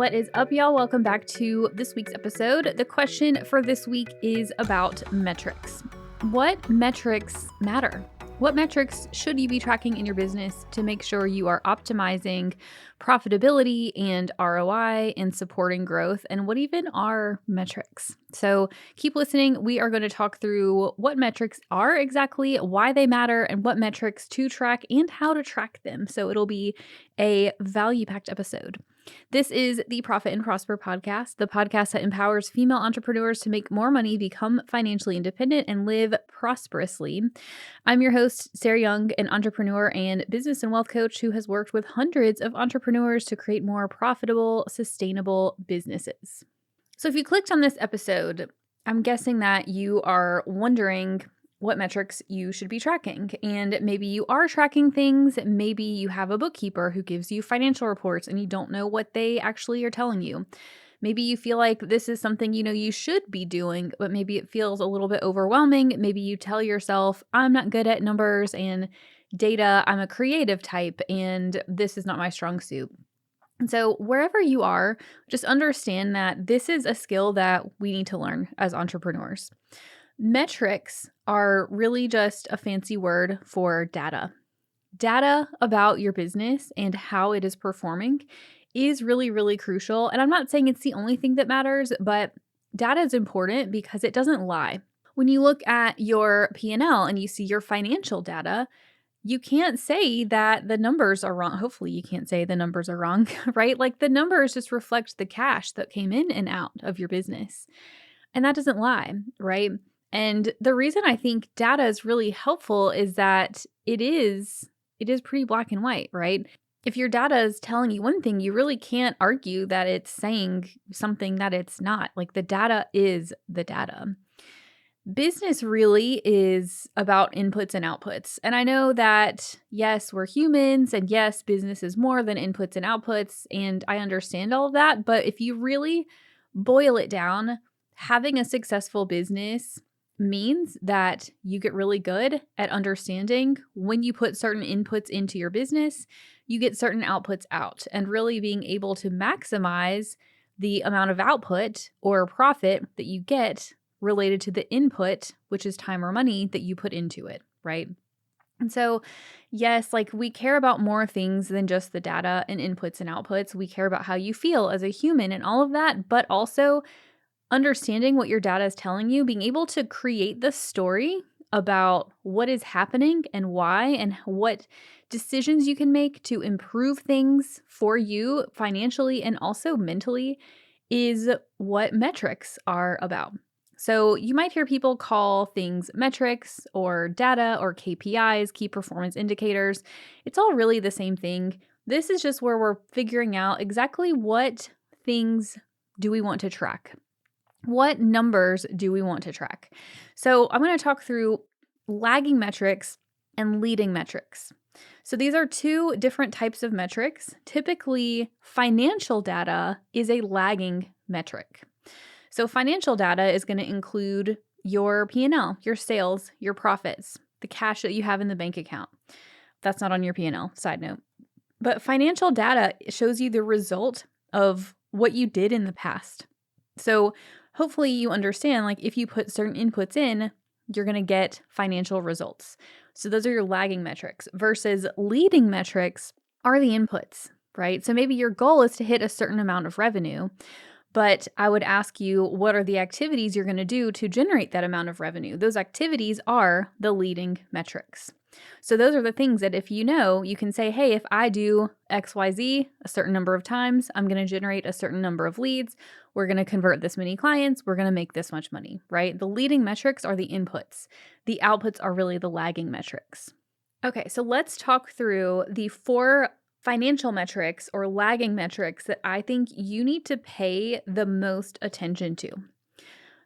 What is up, y'all? Welcome back to this week's episode. The question for this week is about metrics. What metrics matter? What metrics should you be tracking in your business to make sure you are optimizing profitability and ROI and supporting growth? And what even are metrics? So keep listening. We are going to talk through what metrics are exactly, why they matter, and what metrics to track and how to track them. So it'll be a value-packed episode. This is the Profit and Prosper podcast, the podcast that empowers female entrepreneurs to make more money, become financially independent, and live prosperously. I'm your host, Sarah Young, an entrepreneur and business and wealth coach who has worked with hundreds of entrepreneurs to create more profitable, sustainable businesses. So if you clicked on this episode, I'm guessing that you are wondering what metrics you should be tracking. And maybe you are tracking things. Maybe you have a bookkeeper who gives you financial reports and you don't know what they actually are telling you. Maybe you feel like this is something you should be doing, but maybe it feels a little bit overwhelming. Maybe you tell yourself, I'm not good at numbers and data. I'm a creative type and this is not my strong suit. And so wherever you are, just understand that this is a skill that we need to learn as entrepreneurs. Metrics are really just a fancy word for data. Data about your business and how it is performing is really, really crucial. And I'm not saying it's the only thing that matters, but data is important because it doesn't lie. When you look at your P&L and you see your financial data, you can't say that the numbers are wrong. Hopefully you can't say the numbers are wrong, right? Like the numbers just reflect the cash that came in and out of your business. And that doesn't lie, right? And the reason I think data is really helpful is that it is pretty black and white, right? If your data is telling you one thing, you really can't argue that it's saying something that it's not. Like the data is the data. Business really is about inputs and outputs. And I know that, yes, we're humans, and yes, business is more than inputs and outputs. And I understand all of that. But if you really boil it down, having a successful business means that you get really good at understanding when you put certain inputs into your business, you get certain outputs out, and really being able to maximize the amount of output or profit that you get related to the input, which is time or money that you put into it, right? And so, yes, like we care about more things than just the data and inputs and outputs. We care about how you feel as a human and all of that, but also understanding what your data is telling you, being able to create the story about what is happening and why, and what decisions you can make to improve things for you financially and also mentally is what metrics are about. So you might hear people call things metrics or data or KPIs, key performance indicators. It's all really the same thing. This is just where we're figuring out exactly what things do we want to track. What numbers do we want to track? So I'm going to talk through lagging metrics and leading metrics. So these are two different types of metrics. Typically, financial data is a lagging metric. So financial data is going to include your P&L, your sales, your profits, the cash that you have in the bank account. That's not on your P&L, side note. But financial data shows you the result of what you did in the past. So hopefully you understand, like if you put certain inputs in, you're going to get financial results. So those are your lagging metrics versus leading metrics are the inputs, right? So maybe your goal is to hit a certain amount of revenue, but I would ask you, what are the activities you're going to do to generate that amount of revenue? Those activities are the leading metrics. So those are the things that if you know, you can say, hey, if I do XYZ a certain number of times, I'm going to generate a certain number of leads. We're going to convert this many clients. We're going to make this much money, right? The leading metrics are the inputs. The outputs are really the lagging metrics. Okay, so let's talk through the 4 financial metrics or lagging metrics that I think you need to pay the most attention to.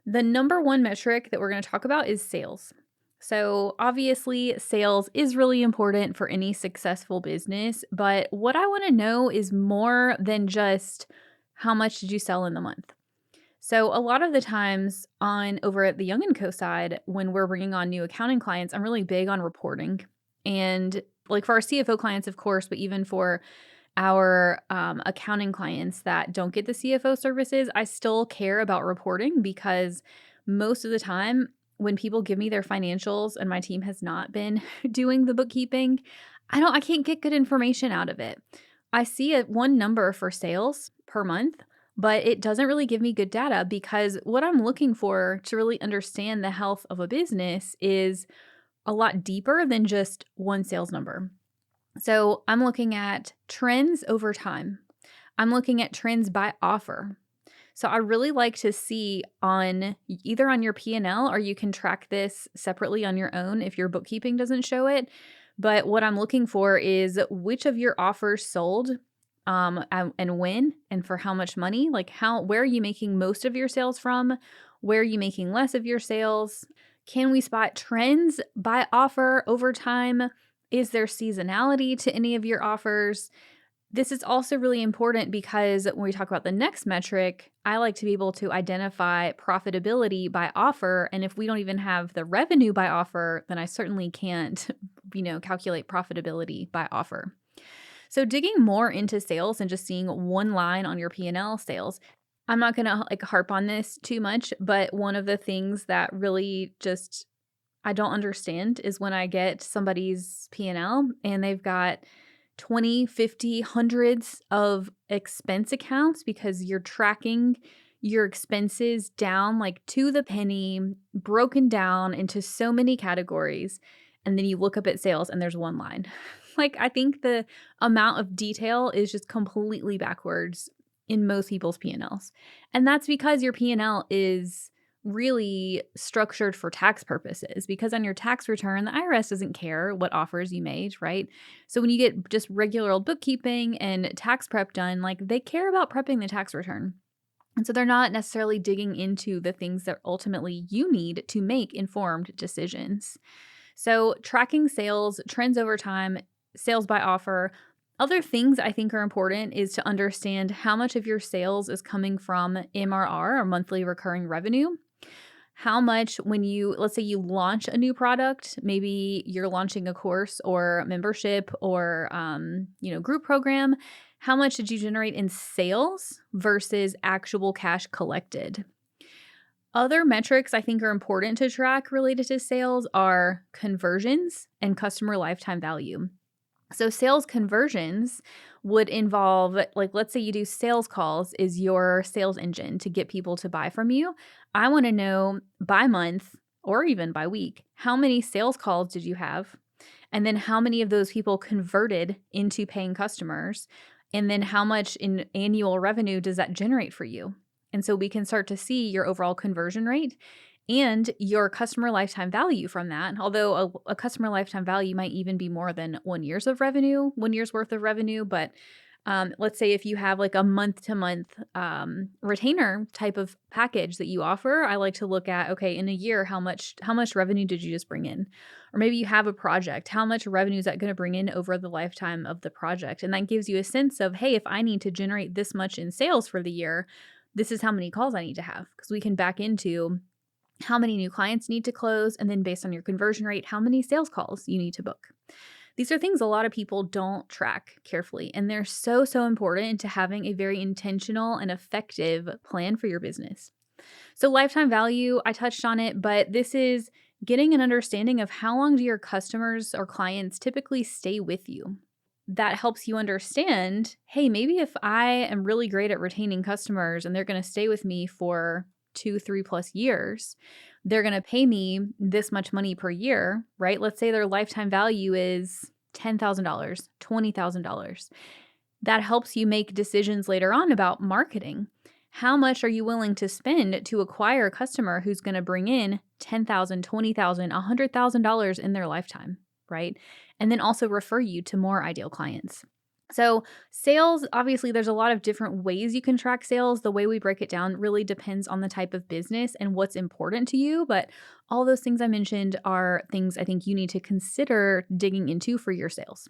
The number 1 metric that we're going to talk about is sales. So obviously, sales is really important for any successful business, but what I want to know is more than just how much did you sell in the month. So a lot of the times over at the Young & Co side, when we're bringing on new accounting clients, I'm really big on reporting. And like for our CFO clients, of course, but even for our accounting clients that don't get the CFO services, I still care about reporting because most of the time when people give me their financials and my team has not been doing the bookkeeping, I can't get good information out of it. I see one number for sales per month, but it doesn't really give me good data because what I'm looking for to really understand the health of a business is a lot deeper than just one sales number. So I'm looking at trends over time. I'm looking at trends by offer. So I really like to see on either on your P&L or you can track this separately on your own if your bookkeeping doesn't show it. But what I'm looking for is which of your offers sold and when and for how much money, like where are you making most of your sales from? Where are you making less of your sales? Can we spot trends by offer over time? Is there seasonality to any of your offers? This is also really important because when we talk about the next metric, I like to be able to identify profitability by offer. And if we don't even have the revenue by offer, then I certainly can't, calculate profitability by offer. So digging more into sales and just seeing one line on your P&L sales, I'm not going to harp on this too much, but one of the things that really just I don't understand is when I get somebody's P&L and they've got 20, 50, hundreds of expense accounts because you're tracking your expenses down like to the penny, broken down into so many categories. And then you look up at sales and there's one line. I think the amount of detail is just completely backwards in most people's P&Ls. And that's because your P&L is really structured for tax purposes because on your tax return, the IRS doesn't care what offers you made, right? So when you get just regular old bookkeeping and tax prep done, they care about prepping the tax return. And so they're not necessarily digging into the things that ultimately you need to make informed decisions. So tracking sales, trends over time, sales by offer. Other things I think are important is to understand how much of your sales is coming from MRR or monthly recurring revenue. How much let's say you launch a new product, maybe you're launching a course or membership or, group program, how much did you generate in sales versus actual cash collected? Other metrics I think are important to track related to sales are conversions and customer lifetime value. So sales conversions would involve, let's say you do sales calls is your sales engine to get people to buy from you. I want to know by month or even by week, how many sales calls did you have? And then how many of those people converted into paying customers? And then how much in annual revenue does that generate for you? And so we can start to see your overall conversion rate and your customer lifetime value from that. Although a customer lifetime value might even be more than 1 year's worth of revenue. But let's say if you have a month-to-month retainer type of package that you offer, I like to look at, okay, in a year, how much revenue did you just bring in? Or maybe you have a project, how much revenue is that going to bring in over the lifetime of the project? And that gives you a sense of, hey, if I need to generate this much in sales for the year, this is how many calls I need to have, because we can back into how many new clients need to close, and then based on your conversion rate, how many sales calls you need to book. These are things a lot of people don't track carefully, and they're so, so important to having a very intentional and effective plan for your business. So lifetime value, I touched on it, but this is getting an understanding of how long do your customers or clients typically stay with you. That helps you understand, hey, maybe if I am really great at retaining customers and they're going to stay with me for 2, 3+ years, they're going to pay me this much money per year, right? Let's say their lifetime value is $10,000, $20,000. That helps you make decisions later on about marketing. How much are you willing to spend to acquire a customer who's going to bring in $10,000, $20,000, $100,000 in their lifetime, right? And then also refer you to more ideal clients. So sales, obviously, there's a lot of different ways you can track sales. The way we break it down really depends on the type of business and what's important to you. But all those things I mentioned are things I think you need to consider digging into for your sales.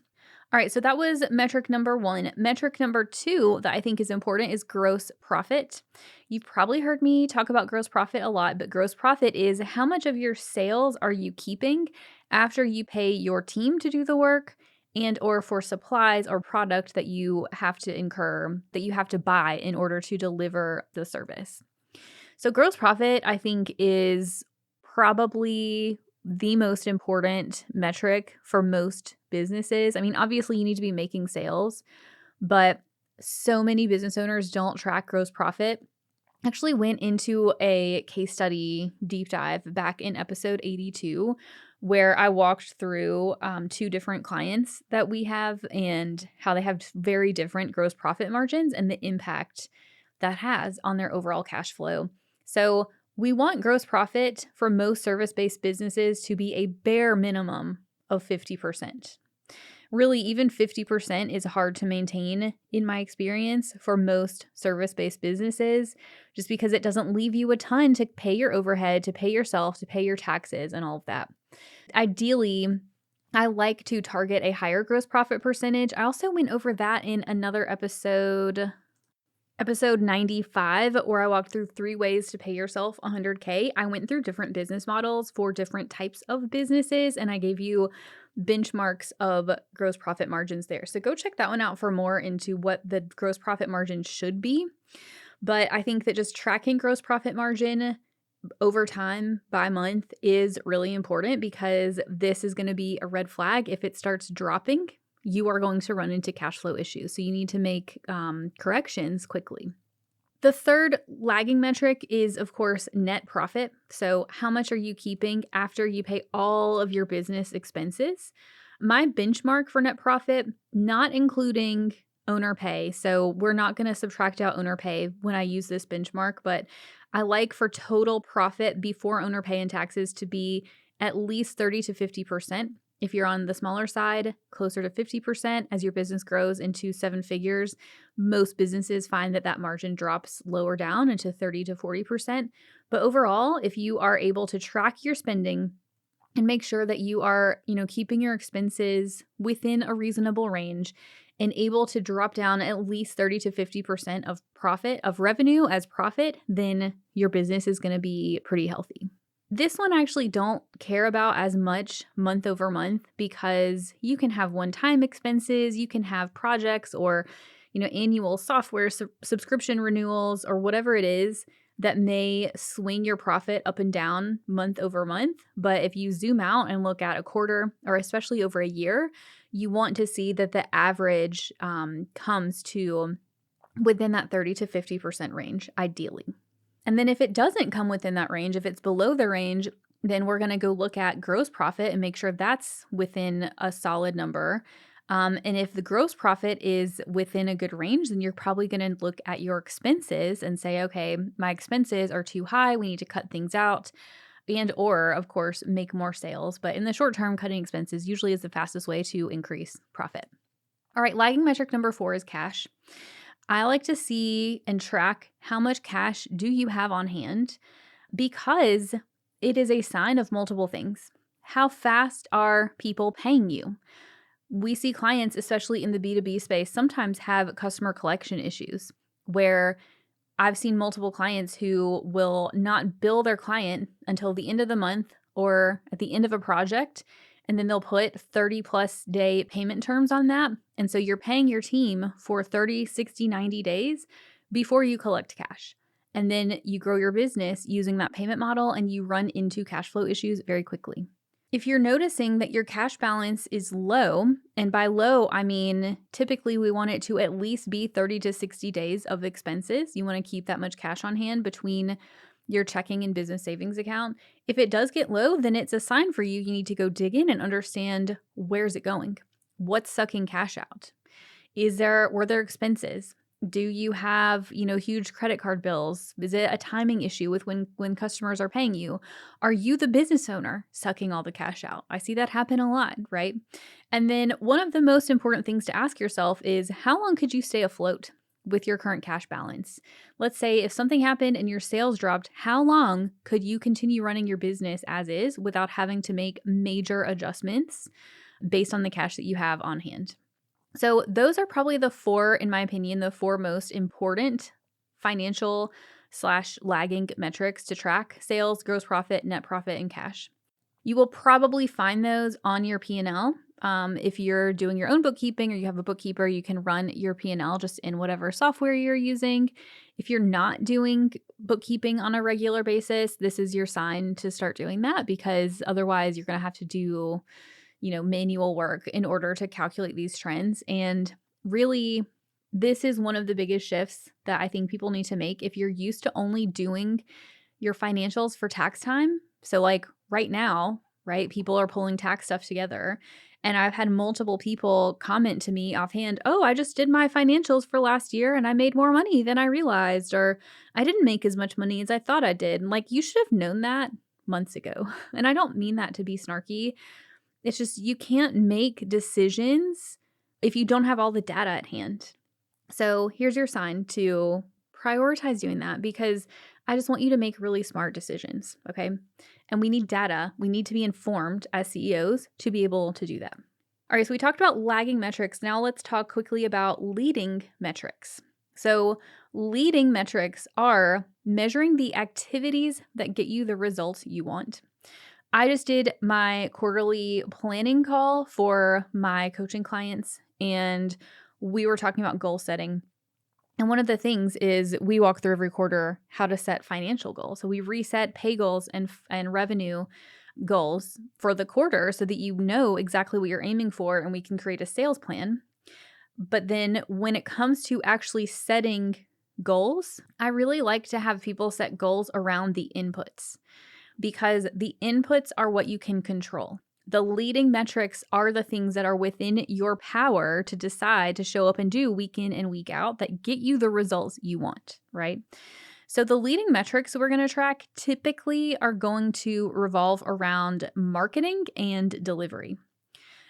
All right, so that was metric number 1. Metric number 2 that I think is important is gross profit. You've probably heard me talk about gross profit a lot, but gross profit is how much of your sales are you keeping after you pay your team to do the work and or for supplies or product that you have to incur, that you have to buy in order to deliver the service. So gross profit, I think, is probably the most important metric for most businesses. I mean, obviously you need to be making sales, but so many business owners don't track gross profit. Actually went into a case study deep dive back in episode 82 where I walked through 2 different clients that we have and how they have very different gross profit margins and the impact that has on their overall cash flow. So we want gross profit for most service-based businesses to be a bare minimum of 50%. Really, even 50% is hard to maintain in my experience for most service-based businesses, just because it doesn't leave you a ton to pay your overhead, to pay yourself, to pay your taxes and all of that. Ideally, I like to target a higher gross profit percentage. I also went over that in another episode 95, where I walked through 3 ways to pay yourself $100K. I went through different business models for different types of businesses, and I gave you benchmarks of gross profit margins there. So go check that one out for more into what the gross profit margin should be. But I think that just tracking gross profit margin over time by month is really important, because this is going to be a red flag. If it starts dropping, you are going to run into cash flow issues. So you need to make corrections quickly. The third lagging metric is, of course, net profit. So how much are you keeping after you pay all of your business expenses? My benchmark for net profit, not including owner pay. So we're not going to subtract out owner pay when I use this benchmark, but I like for total profit before owner pay and taxes to be at least 30 to 50%. If you're on the smaller side, closer to 50% as your business grows into 7 figures. Most businesses find that margin drops lower down into 30 to 40%. But overall, if you are able to track your spending and make sure that you are, keeping your expenses within a reasonable range and able to drop down at least 30 to 50% of profit, of revenue as profit, then your business is going to be pretty healthy. This one I actually don't care about as much month over month, because you can have one-time expenses, you can have projects or, annual software subscription renewals or whatever it is that may swing your profit up and down month over month. But if you zoom out and look at a quarter, or especially over a year, you want to see that the average comes to within that 30 to 50% range, ideally. And then if it doesn't come within that range, if it's below the range, then we're going to go look at gross profit and make sure that's within a solid number. And if the gross profit is within a good range, then you're probably going to look at your expenses and say, okay, my expenses are too high. We need to cut things out, and or, of course, make more sales. But in the short term, cutting expenses usually is the fastest way to increase profit. All right, lagging metric number 4 is cash. I like to see and track how much cash do you have on hand, because it is a sign of multiple things. How fast are people paying you? We see clients, especially in the B2B space, sometimes have customer collection issues, where I've seen multiple clients who will not bill their client until the end of the month or at the end of a project, and then they'll put 30 plus day payment terms on that. And so you're paying your team for 30, 60, 90 days before you collect cash. And then you grow your business using that payment model, and you run into cash flow issues very quickly. If you're noticing that your cash balance is low, and by low, I mean typically we want it to at least be 30 to 60 days of expenses. You want to keep that much cash on hand between your checking and business savings account. If it does get low, then it's a sign for you. You need to go dig in and understand, where's it going? What's sucking cash out? Were there expenses? Do you have, huge credit card bills? Is it a timing issue with when customers are paying you? Are you the business owner sucking all the cash out? I see that happen a lot, right? And then one of the most important things to ask yourself is, how long could you stay afloat with your current cash balance? Let's say if something happened and your sales dropped, how long could you continue running your business as is without having to make major adjustments based on the cash that you have on hand? So those are probably the 4, in my opinion, the 4 most important financial / lagging metrics to track: sales, gross profit, net profit, and cash. You will probably find those on your P&L. If you're doing your own bookkeeping or you have a bookkeeper, you can run your P&L just in whatever software you're using. If you're not doing bookkeeping on a regular basis, this is your sign to start doing that, because otherwise you're going to have to do, manual work in order to calculate these trends. And really, this is one of the biggest shifts that I think people need to make. If you're used to only doing your financials for tax time, so like right now, right, people are pulling tax stuff together. And I've had multiple people comment to me offhand, oh, I just did my financials for last year and I made more money than I realized, or I didn't make as much money as I thought I did. And like, you should have known that months ago. And I don't mean that to be snarky. It's just you can't make decisions if you don't have all the data at hand. So here's your sign to prioritize doing that, because I just want you to make really smart decisions, okay? And we need data. We need to be informed as CEOs to be able to do that. All right, so we talked about lagging metrics. Now let's talk quickly about leading metrics. So leading metrics are measuring the activities that get you the results you want. I just did my quarterly planning call for my coaching clients, and we were talking about goal setting. And one of the things is we walk through every quarter how to set financial goals. So we reset pay goals and revenue goals for the quarter so that you know exactly what you're aiming for and we can create a sales plan. But then when it comes to actually setting goals, I really like to have people set goals around the inputs, because the inputs are what you can control. The leading metrics are the things that are within your power to decide to show up and do week in and week out that get you the results you want, right? So the leading metrics we're going to track typically are going to revolve around marketing and delivery.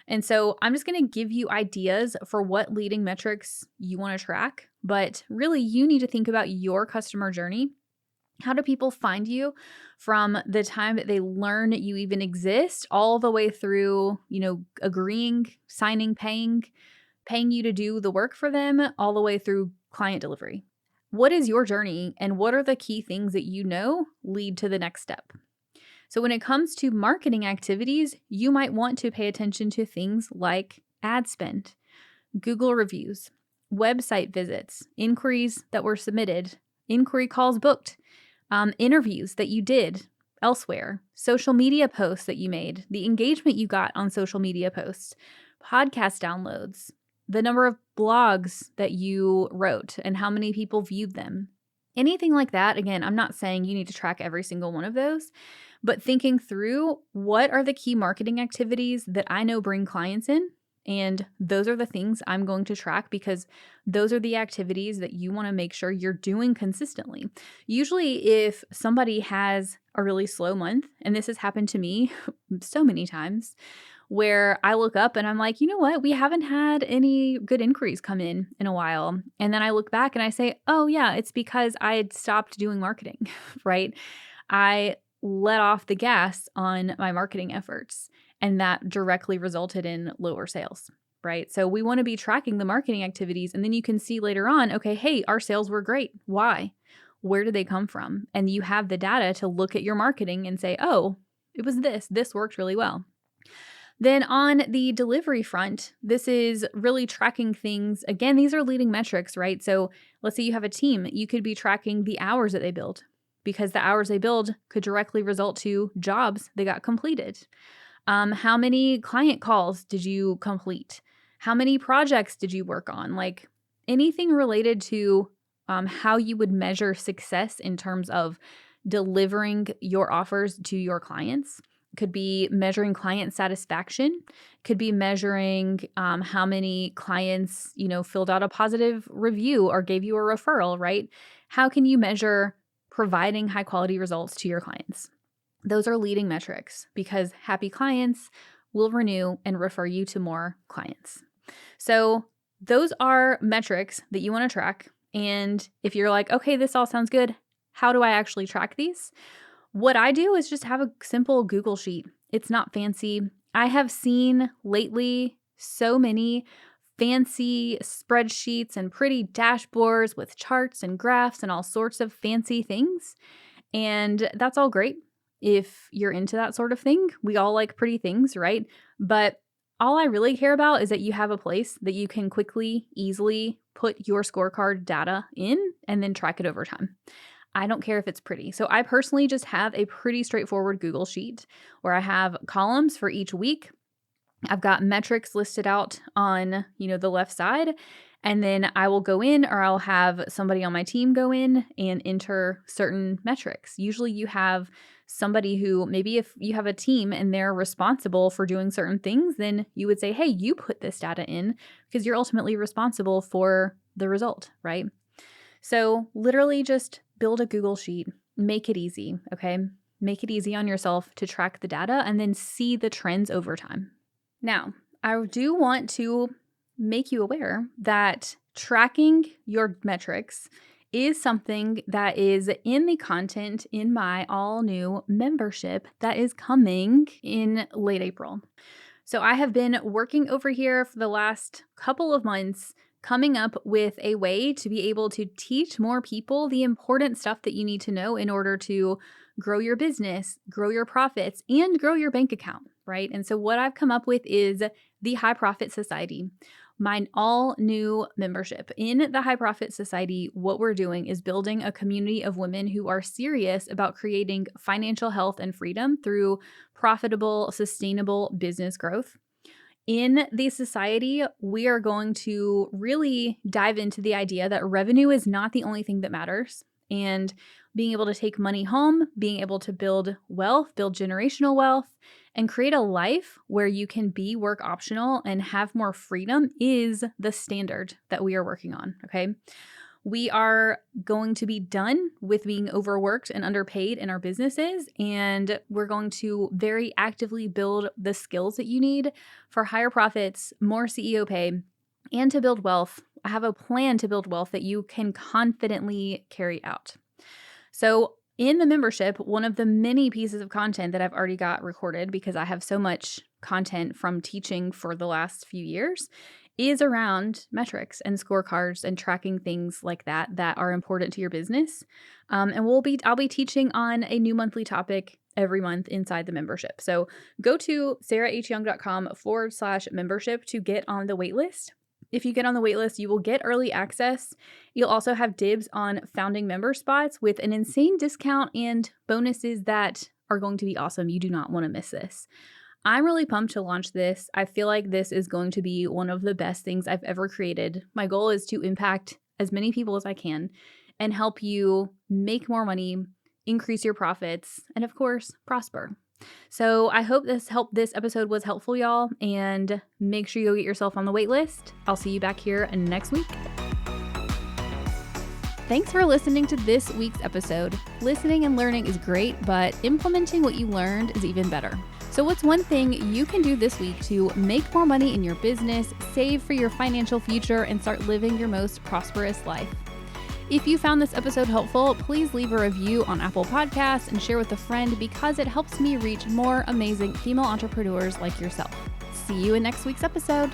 And so I'm just going to give you ideas for what leading metrics you want to track, but really you need to think about your customer journey. How do people find you from the time that they learn you even exist all the way through, agreeing, signing, paying you to do the work for them, all the way through client delivery? What is your journey and what are the key things that lead to the next step? So when it comes to marketing activities, you might want to pay attention to things like ad spend, Google reviews, website visits, inquiries that were submitted, inquiry calls booked, interviews that you did elsewhere, social media posts that you made, the engagement you got on social media posts, podcast downloads, the number of blogs that you wrote and how many people viewed them. Anything like that. Again, I'm not saying you need to track every single one of those, but thinking through what are the key marketing activities that I know bring clients in. And those are the things I'm going to track, because those are the activities that you want to make sure you're doing consistently. Usually if somebody has a really slow month, and this has happened to me so many times, where I look up and I'm like, you know what? We haven't had any good inquiries come in a while. And then I look back and I say, oh yeah, it's because I had stopped doing marketing, right? I let off the gas on my marketing efforts, and that directly resulted in lower sales, right? So we want to be tracking the marketing activities, and then you can see later on, okay, hey, our sales were great. Why? Where did they come from? And you have the data to look at your marketing and say, oh, it was this worked really well. Then on the delivery front, this is really tracking things. Again, these are leading metrics, right? So let's say you have a team, you could be tracking the hours that they build, because the hours they build could directly result to jobs that got completed. How many client calls did you complete? How many projects did you work on? Like anything related to how you would measure success in terms of delivering your offers to your clients. Could be measuring client satisfaction, could be measuring how many clients, filled out a positive review or gave you a referral, right? How can you measure providing high quality results to your clients? Those are leading metrics, because happy clients will renew and refer you to more clients. So those are metrics that you want to track. And if you're like, okay, this all sounds good, how do I actually track these? What I do is just have a simple Google sheet. It's not fancy. I have seen lately so many fancy spreadsheets and pretty dashboards with charts and graphs and all sorts of fancy things. And that's all great if you're into that sort of thing. We all like pretty things, right? But All I really care about is that you have a place that you can quickly, easily put your scorecard data in and then track it over time. I don't care if it's pretty. So I personally just have a pretty straightforward Google sheet where I have columns for each week. I've got metrics listed out on, the left side, and then I will go in, or I'll have somebody on my team go in and enter certain metrics. Usually you have somebody who, maybe if you have a team and they're responsible for doing certain things, then you would say, hey, you put this data in because you're ultimately responsible for the result, right? So literally just build a Google sheet, make it easy, okay? Make it easy on yourself to track the data and then see the trends over time. Now, I do want to make you aware that tracking your metrics is something that is in the content in my all new membership that is coming in late April. So I have been working over here for the last couple of months, coming up with a way to be able to teach more people the important stuff that you need to know in order to grow your business, grow your profits, and grow your bank account, right? And so what I've come up with is the High Profit Society, my all new membership. In the High Profit Society, what we're doing is building a community of women who are serious about creating financial health and freedom through profitable, sustainable business growth. In the society, we are going to really dive into the idea that revenue is not the only thing that matters, and being able to take money home, being able to build wealth, build generational wealth, and create a life where you can be work optional and have more freedom is the standard that we are working on, okay? We are going to be done with being overworked and underpaid in our businesses, and we're going to very actively build the skills that you need for higher profits, more CEO pay, and to build wealth. I have a plan to build wealth that you can confidently carry out. So in the membership, one of the many pieces of content that I've already got recorded, because I have so much content from teaching for the last few years, is around metrics and scorecards and tracking things like that are important to your business. And I'll be teaching on a new monthly topic every month inside the membership. So go to sarahhyoung.com/membership to get on the waitlist. If you get on the waitlist, you will get early access. You'll also have dibs on founding member spots with an insane discount and bonuses that are going to be awesome. You do not want to miss this. I'm really pumped to launch this. I feel like this is going to be one of the best things I've ever created. My goal is to impact as many people as I can and help you make more money, increase your profits, and of course, prosper. So I hope this episode was helpful, y'all, and make sure you go get yourself on the wait list. I'll see you back here next week. Thanks for listening to this week's episode. Listening and learning is great, but implementing what you learned is even better. So what's one thing you can do this week to make more money in your business, save for your financial future, and start living your most prosperous life? If you found this episode helpful, please leave a review on Apple Podcasts and share with a friend because it helps me reach more amazing female entrepreneurs like yourself. See you in next week's episode.